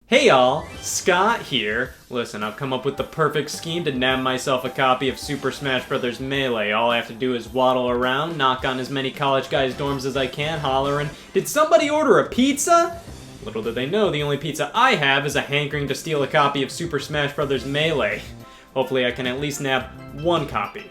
Hey y'all, Scott here. Listen, I've come up with the perfect scheme to nab myself a copy of Super Smash Bros. Melee. All I have to do is waddle around, knock on as many college guys' dorms as I can, hollering, "Did somebody order a pizza?" Little do they know, the only pizza I have is a hankering to steal a copy of Super Smash Bros. Melee. Hopefully I can at least nab one copy.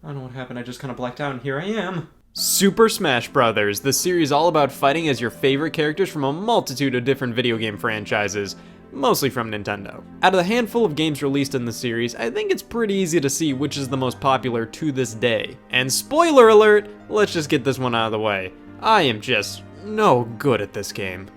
I don't know what happened, I just kind of blacked out and here I am. Super Smash Bros., the series all about fighting as your favorite characters from a multitude of different video game franchises, mostly from Nintendo. Out of the handful of games released in the series, I think it's pretty easy to see which is the most popular to this day. And spoiler alert, let's just get this one out of the way. I am just no good at this game.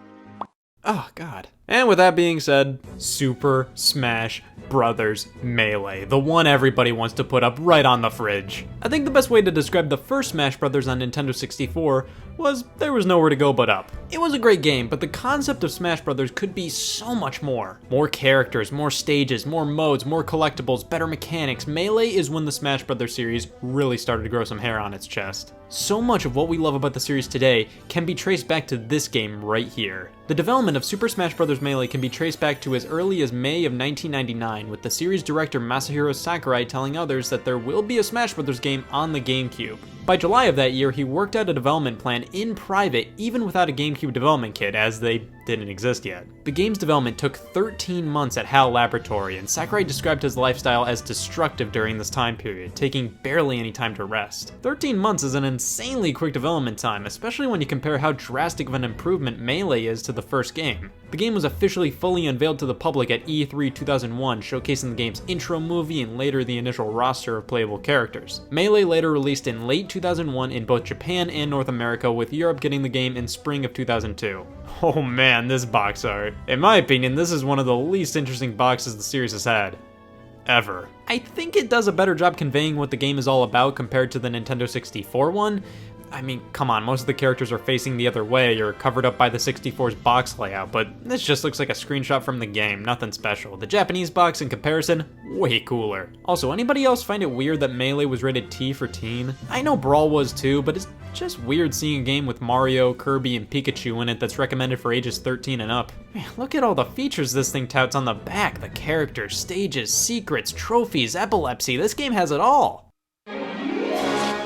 Oh god. And with that being said, Super Smash Bros. Melee, the one everybody wants to put up right on the fridge. I think the best way to describe the first Smash Bros. On Nintendo 64 was there was nowhere to go but up. It was a great game, but the concept of Smash Bros. Could be so much more. More characters, more stages, more modes, more collectibles, better mechanics. Melee is when the Smash Bros. Series really started to grow some hair on its chest. So much of what we love about the series today can be traced back to this game right here. The development of Super Smash Bros. Melee can be traced back to as early as May of 1999, with the series director Masahiro Sakurai telling others that there will be a Smash Bros. Game on the GameCube. By July of that year, he worked out a development plan in private, even without a GameCube development kit, as they didn't exist yet. The game's development took 13 months at HAL Laboratory, and Sakurai described his lifestyle as destructive during this time period, taking barely any time to rest. 13 months is an insanely quick development time, especially when you compare how drastic of an improvement Melee is to the first game. The game was officially fully unveiled to the public at E3 2001, showcasing the game's intro movie and later the initial roster of playable characters. Melee later released in late 2001 in both Japan and North America, with Europe getting the game in spring of 2002. Oh man, this box art. In my opinion, this is one of the least interesting boxes the series has had. Ever. I think it does a better job conveying what the game is all about compared to the Nintendo 64 one. I mean, come on, most of the characters are facing the other way or covered up by the 64's box layout, but this just looks like a screenshot from the game, nothing special. The Japanese box, in comparison, way cooler. Also, anybody else find it weird that Melee was rated T for teen? I know Brawl was too, but it's just weird seeing a game with Mario, Kirby, and Pikachu in it that's recommended for ages 13 and up. Man, look at all the features this thing touts on the back. The characters, stages, secrets, trophies, epilepsy, this game has it all.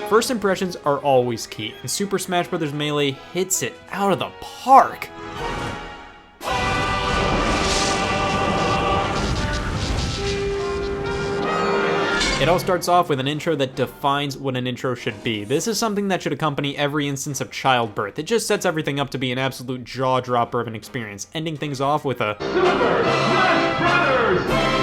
First impressions are always key, and Super Smash Bros. Melee hits it out of the park. It all starts off with an intro that defines what an intro should be. This is something that should accompany every instance of childbirth. It just sets everything up to be an absolute jaw-dropper of an experience, ending things off with a Super Smash Bros. Melee!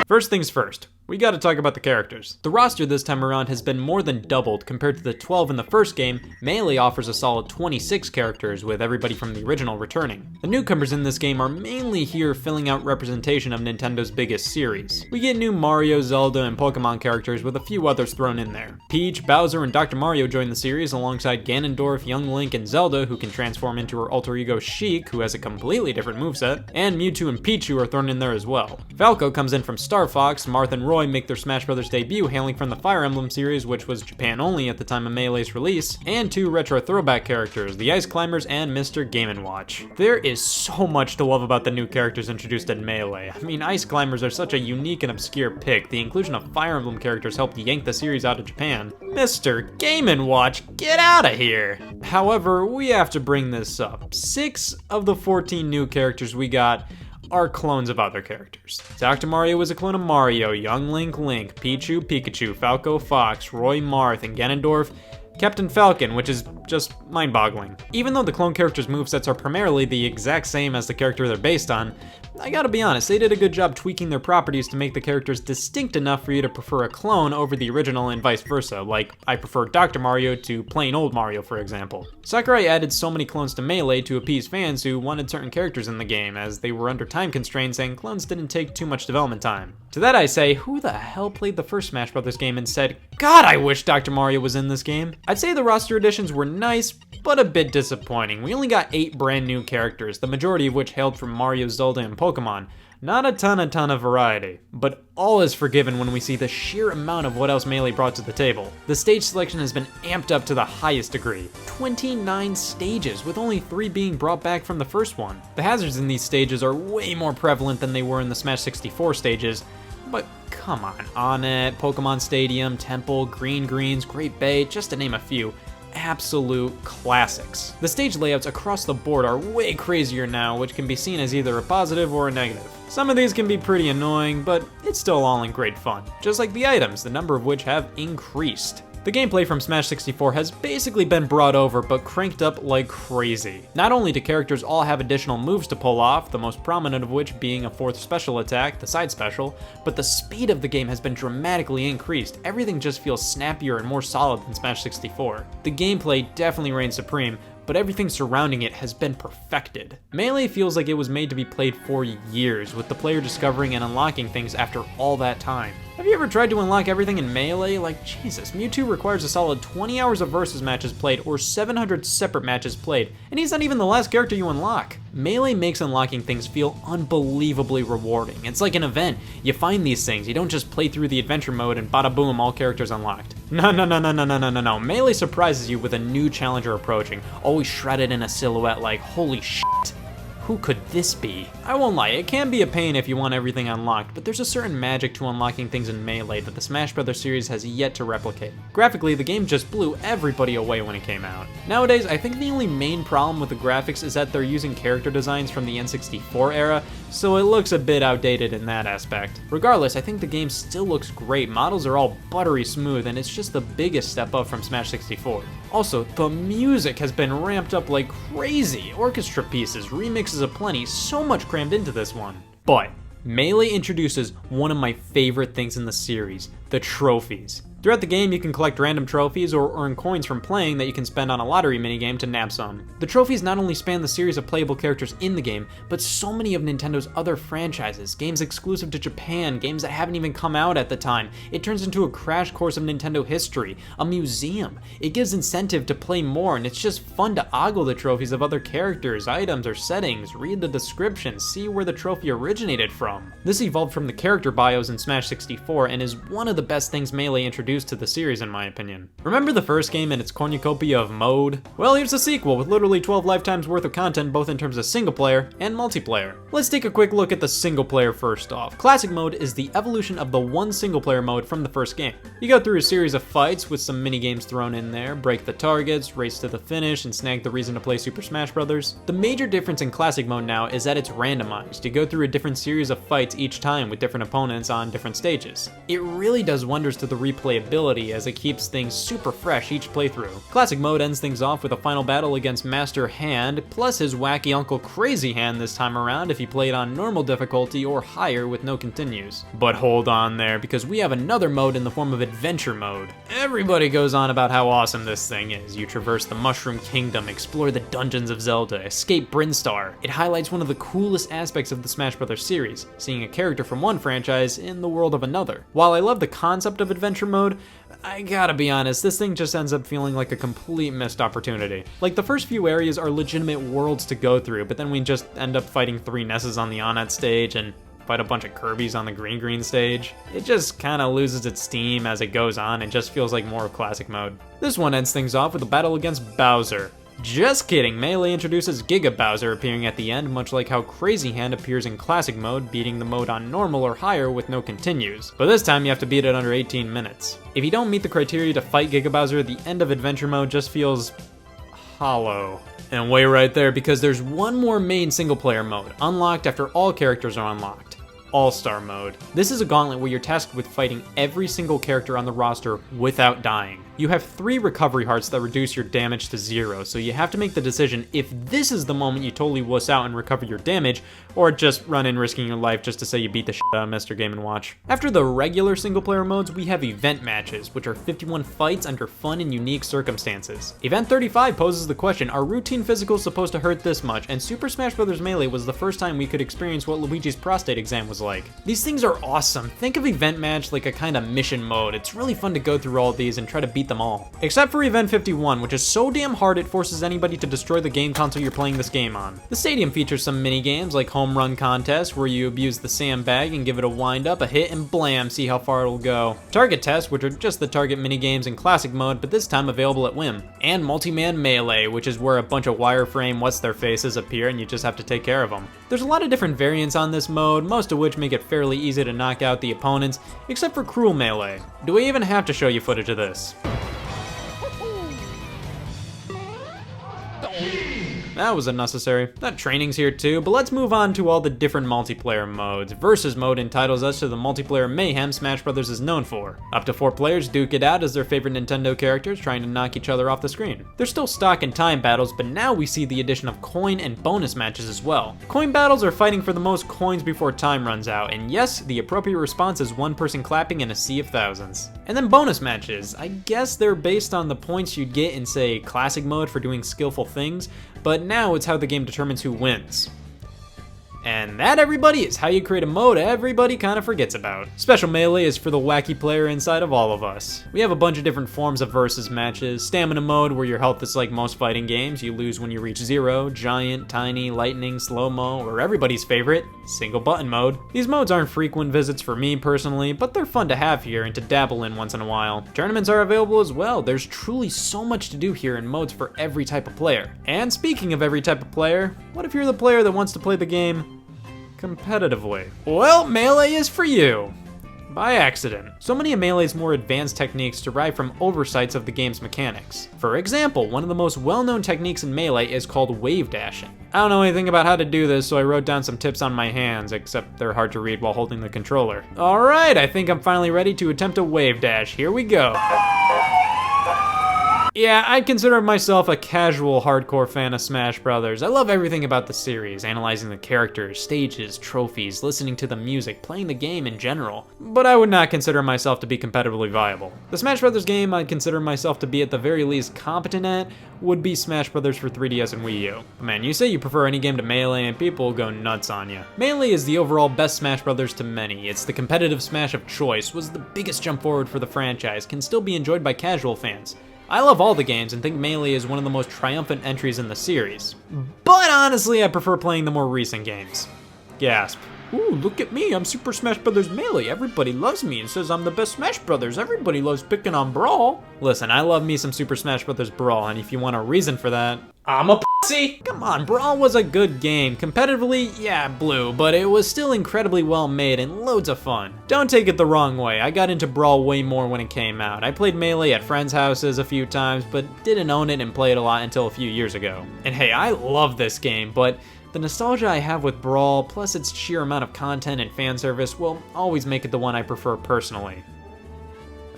First things first, we gotta talk about the characters. The roster this time around has been more than doubled compared to the 12 in the first game. Melee offers a solid 26 characters, with everybody from the original returning. The newcomers in this game are mainly here filling out representation of Nintendo's biggest series. We get new Mario, Zelda, and Pokemon characters with a few others thrown in there. Peach, Bowser, and Dr. Mario join the series alongside Ganondorf, Young Link, and Zelda, who can transform into her alter ego Sheik, who has a completely different moveset, and Mewtwo and Pichu are thrown in there as well. Falco comes in from Star Fox. Marth and Roy make their Smash Bros. Debut hailing from the Fire Emblem series, which was Japan only at the time of Melee's release, and two retro throwback characters, the Ice Climbers and Mr. Game & Watch. There is so much to love about the new characters introduced in Melee. I mean, Ice Climbers are such a unique and obscure pick. The inclusion of Fire Emblem characters helped yank the series out of Japan. Mr. Game & Watch, get out of here! However, we have to bring this up. 6 of the 14 new characters we got are clones of other characters. Dr. Mario is a clone of Mario, Young Link, Pichu, Pikachu, Falco, Fox, Roy, Marth, and Ganondorf, Captain Falcon, which is just mind-boggling. Even though the clone characters' movesets are primarily the exact same as the character they're based on, I gotta be honest, they did a good job tweaking their properties to make the characters distinct enough for you to prefer a clone over the original and vice versa, like I prefer Dr. Mario to plain old Mario, for example. Sakurai added so many clones to Melee to appease fans who wanted certain characters in the game, as they were under time constraints and clones didn't take too much development time. To that I say, who the hell played the first Smash Bros. Game and said, "God, I wish Dr. Mario was in this game"? I'd say the roster additions were nice, but a bit disappointing. We only got 8 brand new characters, the majority of which hailed from Mario, Zelda, and Pokemon. Not a ton of variety, but all is forgiven when we see the sheer amount of what else Melee brought to the table. The stage selection has been amped up to the highest degree. 29 stages, with only 3 being brought back from the first one. The hazards in these stages are way more prevalent than they were in the Smash 64 stages, but come on it, Pokemon Stadium, Temple, Green Greens, Great Bay, just to name a few. Absolute classics. The stage layouts across the board are way crazier now, which can be seen as either a positive or a negative. Some of these can be pretty annoying, but it's still all in great fun. Just like the items, the number of which have increased. The gameplay from Smash 64 has basically been brought over, but cranked up like crazy. Not only do characters all have additional moves to pull off, the most prominent of which being a 4th special attack, the side special, but the speed of the game has been dramatically increased. Everything just feels snappier and more solid than Smash 64. The gameplay definitely reigns supreme, but everything surrounding it has been perfected. Melee feels like it was made to be played for years, with the player discovering and unlocking things after all that time. Have you ever tried to unlock everything in Melee? Like, Jesus, Mewtwo requires a solid 20 hours of versus matches played or 700 separate matches played, and he's not even the last character you unlock. Melee makes unlocking things feel unbelievably rewarding. It's like an event. You find these things, you don't just play through the adventure mode and bada boom, all characters unlocked. No. Melee surprises you with a new challenger approaching, always shredded in a silhouette like, holy shit. Who could this be? I won't lie, it can be a pain if you want everything unlocked, but there's a certain magic to unlocking things in Melee that the Smash Bros. Series has yet to replicate. Graphically, the game just blew everybody away when it came out. Nowadays, I think the only main problem with the graphics is that they're using character designs from the N64 era, so it looks a bit outdated in that aspect. Regardless, I think the game still looks great, models are all buttery smooth, and it's just the biggest step up from Smash 64. Also, the music has been ramped up like crazy. Orchestra pieces, remixes aplenty, so much crammed into this one. But Melee introduces one of my favorite things in the series, the trophies. Throughout the game, you can collect random trophies or earn coins from playing that you can spend on a lottery minigame to nab some. The trophies not only span the series of playable characters in the game, but so many of Nintendo's other franchises, games exclusive to Japan, games that haven't even come out at the time. It turns into a crash course of Nintendo history, a museum. It gives incentive to play more, and it's just fun to ogle the trophies of other characters, items, or settings, read the description, see where the trophy originated from. This evolved from the character bios in Smash 64 and is one of the best things Melee introduced to the series in my opinion. Remember the first game and its cornucopia of mode? Well, here's a sequel with literally 12 lifetimes worth of content both in terms of single player and multiplayer. Let's take a quick look at the single player first off. Classic mode is the evolution of the one single player mode from the first game. You go through a series of fights with some mini games thrown in there, break the targets, race to the finish, and snag the reason to play Super Smash Bros. The major difference in classic mode now is that it's randomized. You go through a different series of fights each time with different opponents on different stages. It really does wonders to the replayability as it keeps things super fresh each playthrough. Classic mode ends things off with a final battle against Master Hand, plus his wacky Uncle Crazy Hand this time around if you played on normal difficulty or higher with no continues. But hold on there, because we have another mode in the form of adventure mode. Everybody goes on about how awesome this thing is. You traverse the Mushroom Kingdom, explore the dungeons of Zelda, escape Brinstar. It highlights one of the coolest aspects of the Smash Bros. Series, seeing a character from one franchise in the world of another. While I love the concept of adventure mode, I gotta be honest, this thing just ends up feeling like a complete missed opportunity. Like, the first few areas are legitimate worlds to go through, but then we just end up fighting 3 Nesses on the Onett stage and fight a bunch of Kirbys on the Green stage. It just kinda loses its steam as it goes on and just feels like more of classic mode. This one ends things off with a battle against Bowser. Just kidding, Melee introduces Giga Bowser appearing at the end, much like how Crazy Hand appears in classic mode, beating the mode on normal or higher with no continues. But this time you have to beat it under 18 minutes. If you don't meet the criteria to fight Giga Bowser, the end of adventure mode just feels hollow. And wait right there, because there's one more main single player mode, unlocked after all characters are unlocked. All-Star mode. This is a gauntlet where you're tasked with fighting every single character on the roster without dying. You have 3 recovery hearts that reduce your damage to 0, so you have to make the decision if this is the moment you totally wuss out and recover your damage, or just run in risking your life just to say you beat the shit out of Mr. Game & Watch. After the regular single player modes, we have event matches, which are 51 fights under fun and unique circumstances. Event 35 poses the question, are routine physicals supposed to hurt this much? And Super Smash Bros. Melee was the first time we could experience what Luigi's prostate exam was like. These things are awesome. Think of event match like a kind of mission mode. It's really fun to go through all these and try to beat beat them all. Except for Event 51, which is so damn hard it forces anybody to destroy the game console you're playing this game on. The stadium features some mini games like Home Run Contest, where you abuse the sandbag and give it a wind up, a hit, and blam, see how far it'll go. Target Test, which are just the target mini games in classic mode, but this time available at whim. And Multi-Man Melee, which is where a bunch of wireframe what's-their-faces appear and you just have to take care of them. There's a lot of different variants on this mode, most of which make it fairly easy to knock out the opponents, except for Cruel Melee. Do I even have to show you footage of this? That was unnecessary. That training's here too, but let's move on to all the different multiplayer modes. Versus mode entitles us to the multiplayer mayhem Smash Bros. Is known for. Up to 4 players duke it out as their favorite Nintendo characters trying to knock each other off the screen. There's still stock and time battles, but now we see the addition of coin and bonus matches as well. Coin battles are fighting for the most coins before time runs out, and yes, the appropriate response is one person clapping in a sea of thousands. And then bonus matches. I guess they're based on the points you'd get in, say, classic mode for doing skillful things, but now it's how the game determines who wins. And that, everybody, is how you create a mode everybody kind of forgets about. Special Melee is for the wacky player inside of all of us. We have a bunch of different forms of versus matches. Stamina mode, where your health is like most fighting games. You lose when you reach 0. Giant, tiny, lightning, slow-mo, or everybody's favorite, single button mode. These modes aren't frequent visits for me personally, but they're fun to have here and to dabble in once in a while. Tournaments are available as well. There's truly so much to do here in modes for every type of player. And speaking of every type of player, what if you're the player that wants to play the game competitively? Well, Melee is for you. By accident. So many of Melee's more advanced techniques derive from oversights of the game's mechanics. For example, one of the most well-known techniques in Melee is called wave dashing. I don't know anything about how to do this, so I wrote down some tips on my hands, except they're hard to read while holding the controller. Alright, I think I'm finally ready to attempt a wave dash. Here we go. Yeah, I consider myself a casual hardcore fan of Smash Bros. I love everything about the series, analyzing the characters, stages, trophies, listening to the music, playing the game in general. But I would not consider myself to be competitively viable. The Smash Bros. Game I'd consider myself to be at the very least competent at would be Smash Bros. For 3DS and Wii U. But man, you say you prefer any game to Melee and people go nuts on you. Melee is the overall best Smash Bros. To many. It's the competitive Smash of choice, was the biggest jump forward for the franchise, can still be enjoyed by casual fans. I love all the games and think Melee is one of the most triumphant entries in the series. But honestly, I prefer playing the more recent games. Gasp. Ooh, look at me, I'm Super Smash Bros. Melee. Everybody loves me and says I'm the best Smash Brothers. Everybody loves picking on Brawl. Listen, I love me some Super Smash Bros. Brawl, and if you want a reason for that, I'm a pussy! Come on, Brawl was a good game. Competitively, yeah, blew, but it was still incredibly well made and loads of fun. Don't take it the wrong way, I got into Brawl way more when it came out. I played Melee at friends' houses a few times, but didn't own it and play it a lot until a few years ago. And hey, I love this game, but the nostalgia I have with Brawl, plus its sheer amount of content and fan service, will always make it the one I prefer personally.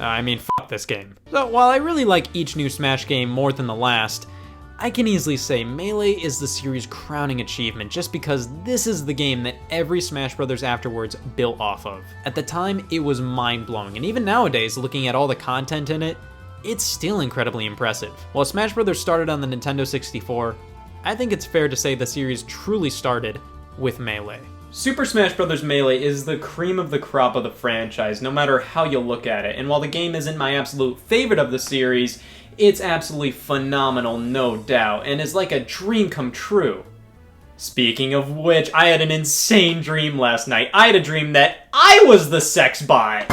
I mean, fuck this game. So while I really like each new Smash game more than the last, I can easily say Melee is the series' crowning achievement just because this is the game that every Smash Bros. Afterwards built off of. At the time, it was mind-blowing, and even nowadays, looking at all the content in it, it's still incredibly impressive. While Smash Bros. Started on the Nintendo 64, I think it's fair to say the series truly started with Melee. Super Smash Bros. Melee is the cream of the crop of the franchise, no matter how you look at it, and while the game isn't my absolute favorite of the series, it's absolutely phenomenal, no doubt, and is like a dream come true. Speaking of which, I had an insane dream last night. I had a dream that I was the sex bot!